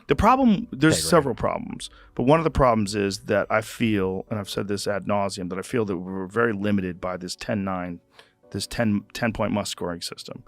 The problem, there's Okay, great. several problems, but one of the problems is that I feel, and I've said this ad nauseum, that I feel that we're very limited by this 10-9, this 10-point must scoring system.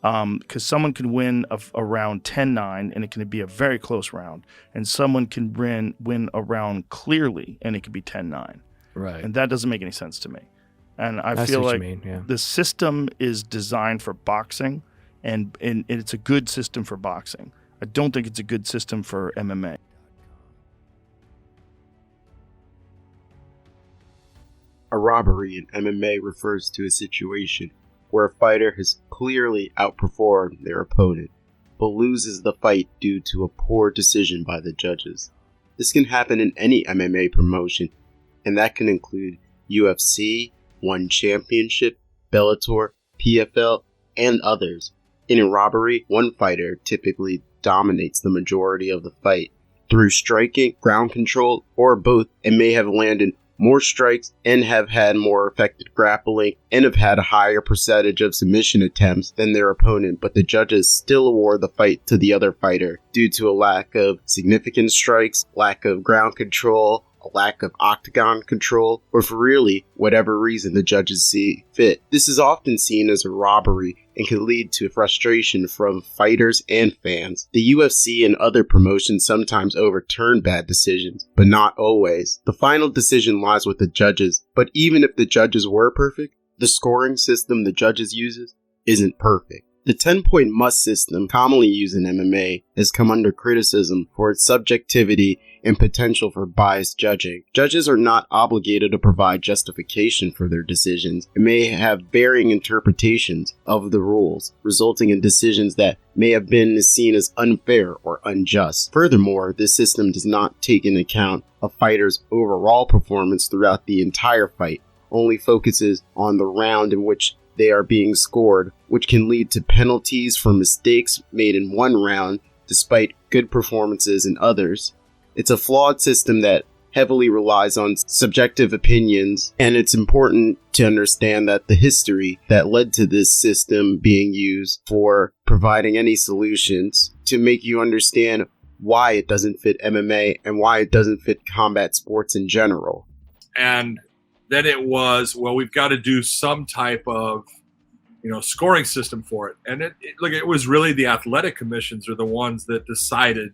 Because someone can win a round 10-9 and it can be a very close round, and someone can win a round clearly and it can be 10-9. Right. And that doesn't make any sense to me. And I see feel what like you mean, yeah. the system is designed for boxing, and it's a good system for boxing. I don't think it's a good system for MMA. A robbery in MMA refers to a situation where a fighter has clearly outperformed their opponent, but loses the fight due to a poor decision by the judges. This can happen in any MMA promotion, and that can include UFC, One Championship, Bellator, PFL, and others. In a robbery, one fighter typically dominates the majority of the fight through striking, ground control, or both, and may have landed more strikes and have had more effective grappling and have had a higher percentage of submission attempts than their opponent, but the judges still award the fight to the other fighter due to a lack of significant strikes, lack of ground control, a lack of octagon control, or for really whatever reason the judges see fit. This is often seen as a robbery and can lead to frustration from fighters and fans. The UFC and other promotions sometimes overturn bad decisions, but not always. The final decision lies with the judges, but even if the judges were perfect, the scoring system the judges uses isn't perfect. The 10-point must system, commonly used in MMA, has come under criticism for its subjectivity and potential for biased judging. Judges are not obligated to provide justification for their decisions and may have varying interpretations of the rules, resulting in decisions that may have been seen as unfair or unjust. Furthermore, this system does not take into account a fighter's overall performance throughout the entire fight, only focuses on the round in which they are being scored, which can lead to penalties for mistakes made in one round despite good performances in others. It's a flawed system that heavily relies on subjective opinions, and it's important to understand that the history that led to this system being used for providing any solutions to make you understand why it doesn't fit MMA and why it doesn't fit combat sports in general. And then it was, well, we've got to do some type of, scoring system for it. And it was really the athletic commissions are the ones that decided,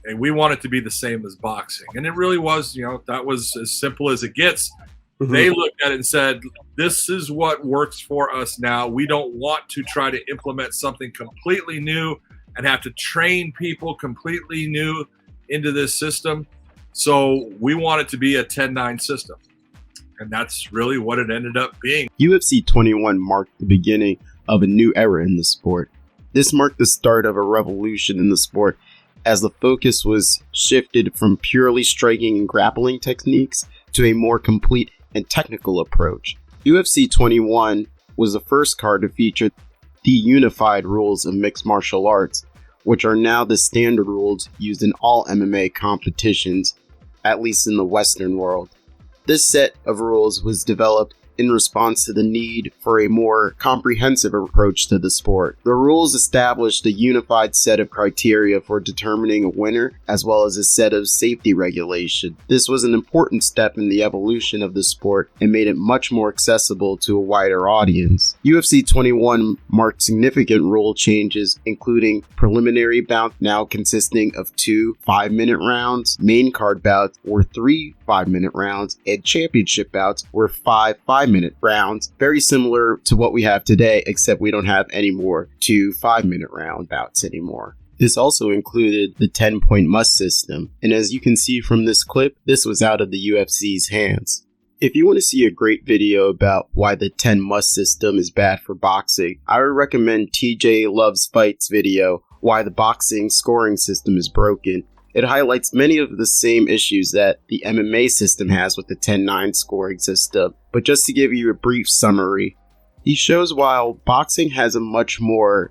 hey, we want it to be the same as boxing. And it really was, that was as simple as it gets. Mm-hmm. They looked at it and said, this is what works for us now. We don't want to try to implement something completely new and have to train people completely new into this system. So we want it to be a 10-9 system. And that's really what it ended up being. UFC 21 marked the beginning of a new era in the sport. This marked the start of a revolution in the sport as the focus was shifted from purely striking and grappling techniques to a more complete and technical approach. UFC 21 was the first card to feature the unified rules of mixed martial arts, which are now the standard rules used in all MMA competitions, at least in the Western world. This set of rules was developed in response to the need for a more comprehensive approach to the sport. The rules established a unified set of criteria for determining a winner, as well as a set of safety regulation. This was an important step in the evolution of the sport and made it much more accessible to a wider audience. UFC 21 marked significant rule changes, including preliminary bouts now consisting of 2 5-minute rounds, main card bouts were 3 5-minute rounds, and championship bouts were 5 5-minute rounds, very similar to what we have today, except we don't have any more 2 5-minute round bouts anymore. This also included the 10-point must system, and as you can see from this clip, this was out of the UFC's hands. If you want to see a great video about why the 10 must system is bad for boxing, I would recommend TJ Loves Fights video, Why the Boxing Scoring System is Broken. It highlights many of the same issues that the MMA system has with the 10-9 scoring system, but just to give you a brief summary, he shows while boxing has a much more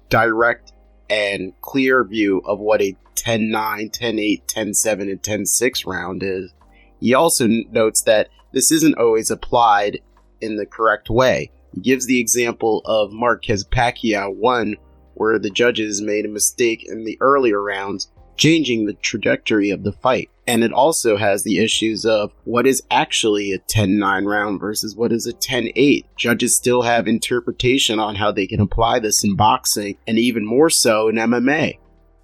direct and clear view of what a 10-9, 10-8, 10-7, and 10-6 round is, he also notes that this isn't always applied in the correct way. He gives the example of Marquez Pacquiao 1, where the judges made a mistake in the earlier rounds changing the trajectory of the fight. And it also has the issues of what is actually a 10-9 round versus what is a 10-8. Judges still have interpretation on how they can apply this in boxing, and even more so in MMA.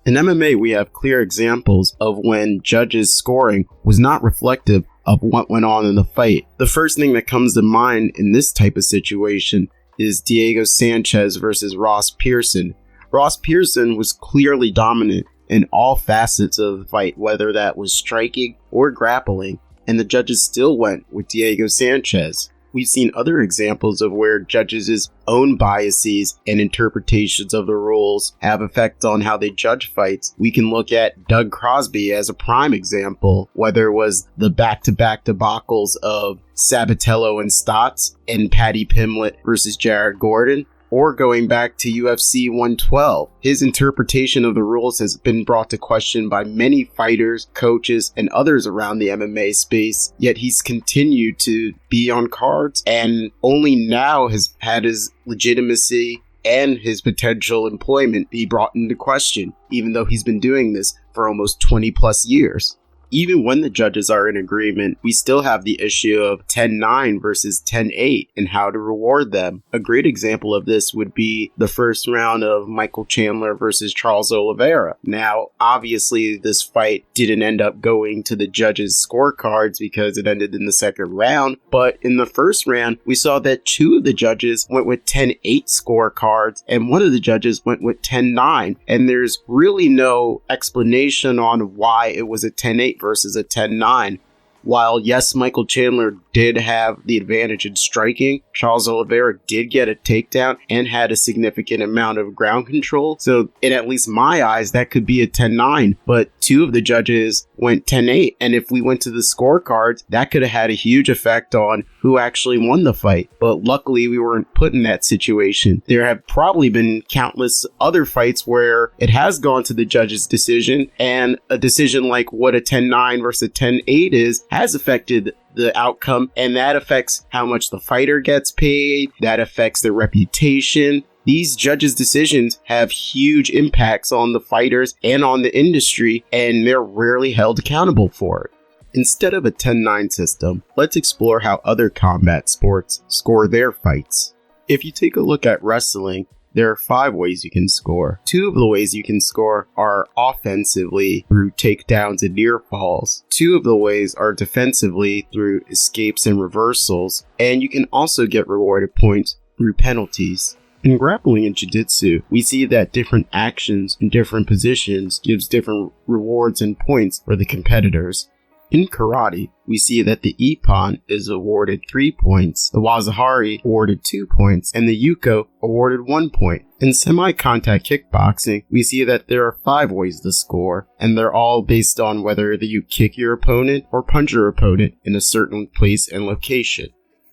In MMA, we have clear examples of when judges' scoring was not reflective of what went on in the fight. The first thing that comes to mind in this type of situation is Diego Sanchez versus Ross Pearson. Ross Pearson was clearly dominant in all facets of the fight, whether that was striking or grappling, and the judges still went with Diego Sanchez. We've seen other examples of where judges' own biases and interpretations of the rules have effect on how they judge fights. We can look at Doug Crosby as a prime example, whether it was the back-to-back debacles of Sabatello and Stotts and Paddy Pimblett versus Jared Gordon, or going back to UFC 112. His interpretation of the rules has been brought to question by many fighters, coaches, and others around the MMA space, yet he's continued to be on cards and only now has had his legitimacy and his potential employment be brought into question, even though he's been doing this for almost 20 plus years. Even when the judges are in agreement, we still have the issue of 10-9 versus 10-8 and how to reward them. A great example of this would be the first round of Michael Chandler versus Charles Oliveira. Now, obviously, this fight didn't end up going to the judges' scorecards because it ended in the second round, but in the first round, we saw that two of the judges went with 10-8 scorecards and one of the judges went with 10-9, and there's really no explanation on why it was a 10-8 versus a 10-9. While yes, Michael Chandler did have the advantage in striking, Charles Oliveira did get a takedown and had a significant amount of ground control. So in at least my eyes, that could be a 10-9, but two of the judges went 10-8. And if we went to the scorecards, that could have had a huge effect on who actually won the fight. But luckily, we weren't put in that situation. There have probably been countless other fights where it has gone to the judge's decision, and a decision like what a 10-9 versus a 10-8 is has affected the outcome, and that affects how much the fighter gets paid, that affects their reputation. These judges' decisions have huge impacts on the fighters and on the industry, and they're rarely held accountable for it. Instead of a 10-9 system, let's explore how other combat sports score their fights. If you take a look at wrestling, there are 5 ways you can score. 2 of the ways you can score are offensively through takedowns and near falls. 2 of the ways are defensively through escapes and reversals. And you can also get rewarded points through penalties. In grappling and jiu-jitsu, we see that different actions in different positions gives different rewards and points for the competitors. In karate, we see that the ippon is awarded 3 points, the wazahari awarded 2 points, and the yuko awarded 1 point. In semi-contact kickboxing, we see that there are 5 ways to score, and they're all based on whether you kick your opponent or punch your opponent in a certain place and location.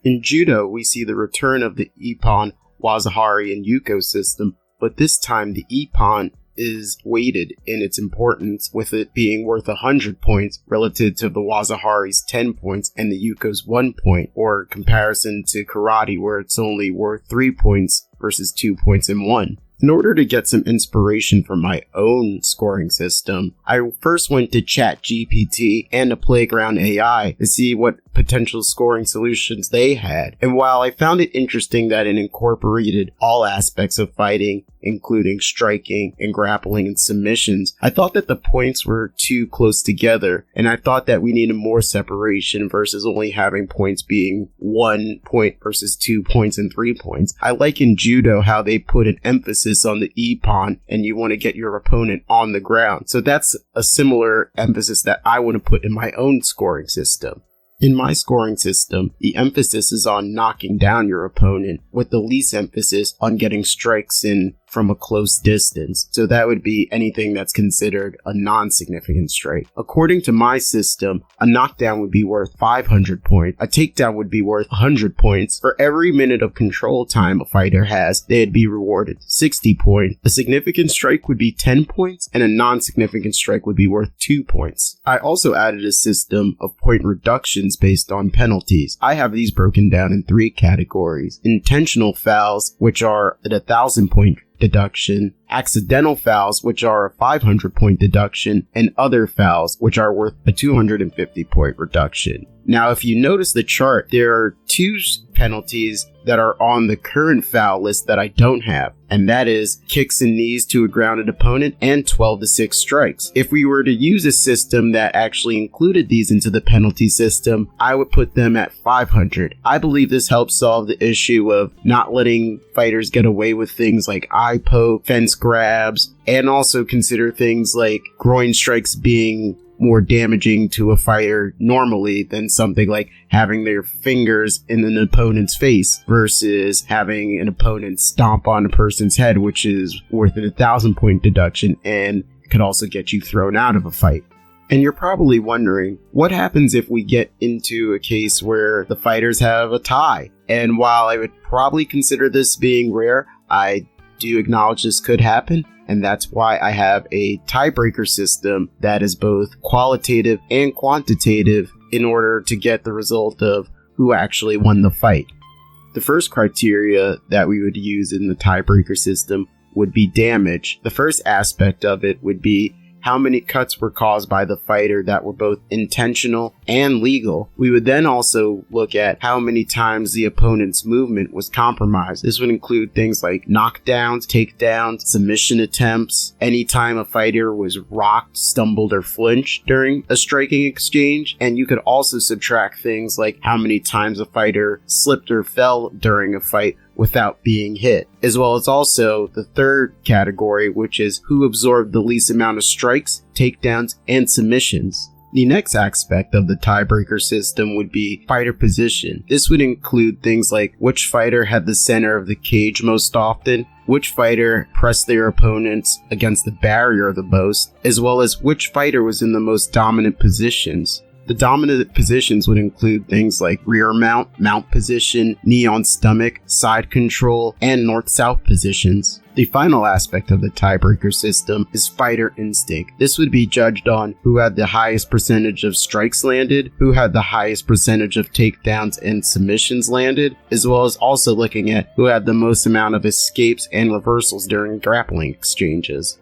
In judo, we see the return of the ippon, wazahari, and yuko system, but this time the ippon is weighted in its importance, with it being worth 100 points relative to the wazahari's 10 points and the yuko's 1 point, or comparison to karate where it's only worth 3 points versus 2 points and 1. In order to get some inspiration for my own scoring system, I first went to ChatGPT and to Playground AI to see what potential scoring solutions they had. And while I found it interesting that it incorporated all aspects of fighting, including striking and grappling and submissions, I thought that the points were too close together, and I thought that we needed more separation versus only having points being 1 point versus 2 points and 3 points. I like in judo how they put an emphasis on the ippon, and you want to get your opponent on the ground. So that's a similar emphasis that I want to put in my own scoring system. In my scoring system, the emphasis is on knocking down your opponent, with the least emphasis on getting strikes in from a close distance. So that would be anything that's considered a non-significant strike. According to my system, a knockdown would be worth 500 points. A takedown would be worth 100 points. For every minute of control time a fighter has, they'd be rewarded 60 points. A significant strike would be 10 points, and a non-significant strike would be worth 2 points. I also added a system of point reductions based on penalties. I have these broken down in 3 categories. Intentional fouls, which are at 1,000 point deduction, accidental fouls, which are a 500-point deduction, and other fouls, which are worth a 250-point reduction. Now, if you notice the chart, there are two penalties that are on the current foul list that I don't have, and that is kicks and knees to a grounded opponent and 12-6 strikes. If we were to use a system that actually included these into the penalty system, I would put them at 500. I believe this helps solve the issue of not letting fighters get away with things like eye poke, fence grabs, and also consider things like groin strikes being more damaging to a fighter normally than something like having their fingers in an opponent's face versus having an opponent stomp on a person's head, which is worth a 1,000-point deduction and could also get you thrown out of a fight. And you're probably wondering, what happens if we get into a case where the fighters have a tie? And while I would probably consider this being rare, I do acknowledge this could happen. And that's why I have a tiebreaker system that is both qualitative and quantitative in order to get the result of who actually won the fight. The first criteria that we would use in the tiebreaker system would be damage. The first aspect of it would be how many cuts were caused by the fighter that were both intentional and legal. We would then also look at how many times the opponent's movement was compromised. This would include things like knockdowns, takedowns, submission attempts, any time a fighter was rocked, stumbled, or flinched during a striking exchange. And you could also subtract things like how many times a fighter slipped or fell during a fight without being hit, as well as also the third category, which is who absorbed the least amount of strikes, takedowns, and submissions. The next aspect of the tiebreaker system would be fighter position. This would include things like which fighter had the center of the cage most often, which fighter pressed their opponents against the barrier the most, as well as which fighter was in the most dominant positions. The dominant positions would include things like rear mount, mount position, knee on stomach, side control, and north-south positions. The final aspect of the tiebreaker system is fighter instinct. This would be judged on who had the highest percentage of strikes landed, who had the highest percentage of takedowns and submissions landed, as well as also looking at who had the most amount of escapes and reversals during grappling exchanges.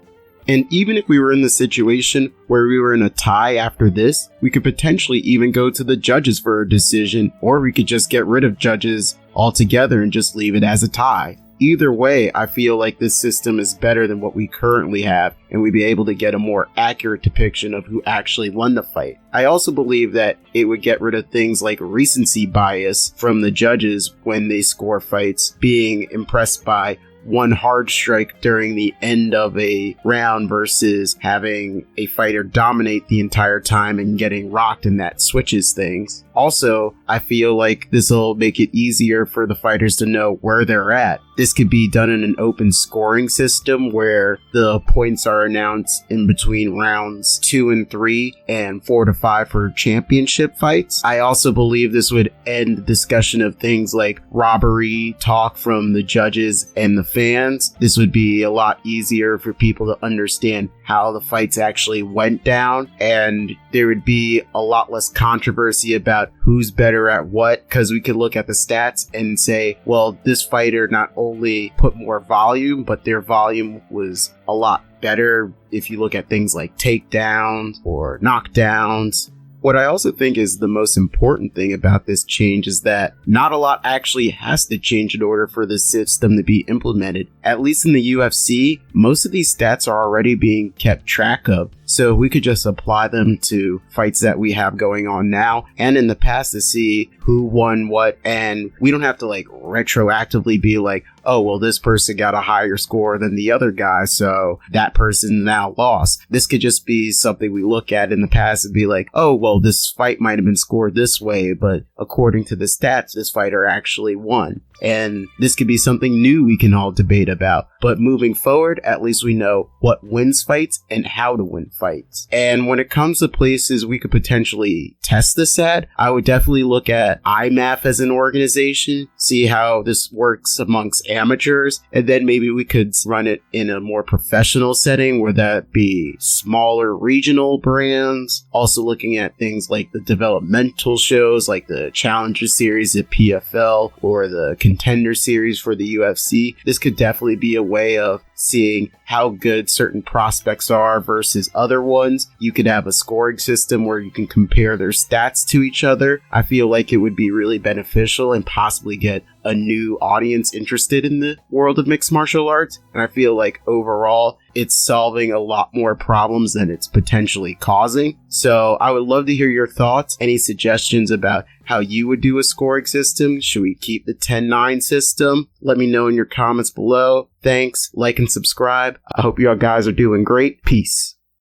And even if we were in the situation where we were in a tie after this, we could potentially even go to the judges for a decision, or we could just get rid of judges altogether and just leave it as a tie. Either way, I feel like this system is better than what we currently have, and we'd be able to get a more accurate depiction of who actually won the fight. I also believe that it would get rid of things like recency bias from the judges when they score fights, being impressed by one hard strike during the end of a round versus having a fighter dominate the entire time and getting rocked, and that switches things. Also, I feel like this will make it easier for the fighters to know where they're at. This could be done in an open scoring system where the points are announced in between rounds 2 and 3 and 4 to 5 for championship fights. I also believe this would end the discussion of things like robbery talk from the judges and the fans. This would be a lot easier for people to understand how the fights actually went down, and there would be a lot less controversy about who's better at what, because we could look at the stats and say, well, this fighter not only put more volume, but their volume was a lot better if you look at things like takedowns or knockdowns. What I also think is the most important thing about this change is that not a lot actually has to change in order for this system to be implemented. At least in the UFC, most of these stats are already being kept track of, so we could just apply them to fights that we have going on now and in the past to see who won what, and we don't have to like retroactively be like, oh, well, this person got a higher score than the other guy, so that person now lost. This could just be something we look at in the past and be like, oh, well, this fight might have been scored this way, but according to the stats, this fighter actually won. And this could be something new we can all debate about. But moving forward, at least we know what wins fights and how to win fights. And when it comes to places we could potentially test this at, I would definitely look at IMAF as an organization, see how this works amongst amateurs, and then maybe we could run it in a more professional setting where that be smaller regional brands. Also looking at things like the developmental shows like the Challenger Series at PFL or the Contender Series for the UFC. This could definitely be a way of seeing how good certain prospects are versus other ones. You could have a scoring system where you can compare their stats to each other. I feel like it would be really beneficial and possibly get a new audience interested in the world of mixed martial arts. And I feel like overall, it's solving a lot more problems than it's potentially causing. So I would love to hear your thoughts. Any suggestions about how you would do a scoring system? Should we keep the 10-9 system? Let me know in your comments below. Thanks, like and subscribe. I hope you all guys are doing great. Peace.